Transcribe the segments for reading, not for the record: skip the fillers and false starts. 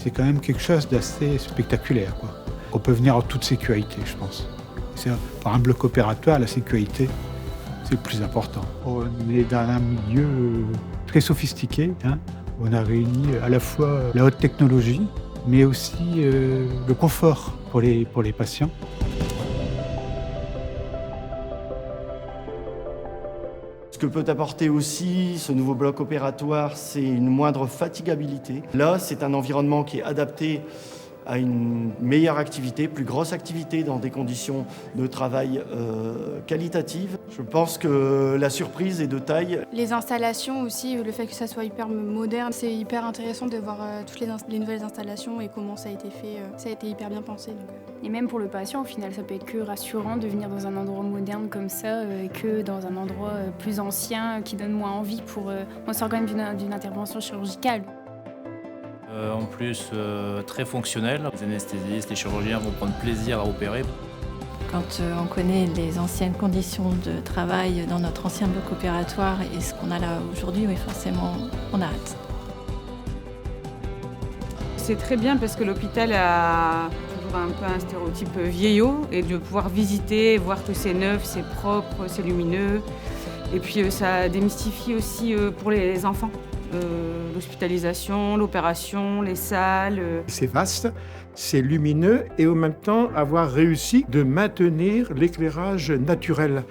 c'est quand même quelque chose d'assez spectaculaire, quoi. On peut venir en toute sécurité, je pense. Par un bloc opératoire, la sécurité, c'est le plus important. On est dans un milieu très sophistiqué, hein. On a réuni à la fois la haute technologie, mais aussi le confort pour les patients. Ce que peut apporter aussi ce nouveau bloc opératoire, c'est une moindre fatigabilité. Là, c'est un environnement qui est adapté à une meilleure activité, plus grosse activité dans des conditions de travail qualitatives. Je pense que la surprise est de taille. Les installations aussi, le fait que ça soit hyper moderne, c'est hyper intéressant de voir toutes les nouvelles installations et comment ça a été fait. Ça a été hyper bien pensé. Et même pour le patient, au final, ça peut être que rassurant de venir dans un endroit moderne comme ça que dans un endroit plus ancien qui donne moins envie. On sort quand même d'une intervention chirurgicale. En plus, très fonctionnel. Les anesthésistes, les chirurgiens vont prendre plaisir à opérer. Quand on connaît les anciennes conditions de travail dans notre ancien bloc opératoire et ce qu'on a là aujourd'hui, oui, forcément, on a hâte. C'est très bien parce que l'hôpital a toujours un peu un stéréotype vieillot et de pouvoir visiter, voir que c'est neuf, c'est propre, c'est lumineux. Et puis ça démystifie aussi pour les enfants. L'hospitalisation, l'opération, les salles. C'est vaste, c'est lumineux et en même temps avoir réussi de maintenir l'éclairage naturel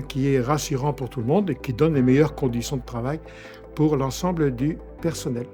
qui est rassurant pour tout le monde et qui donne les meilleures conditions de travail pour l'ensemble du personnel.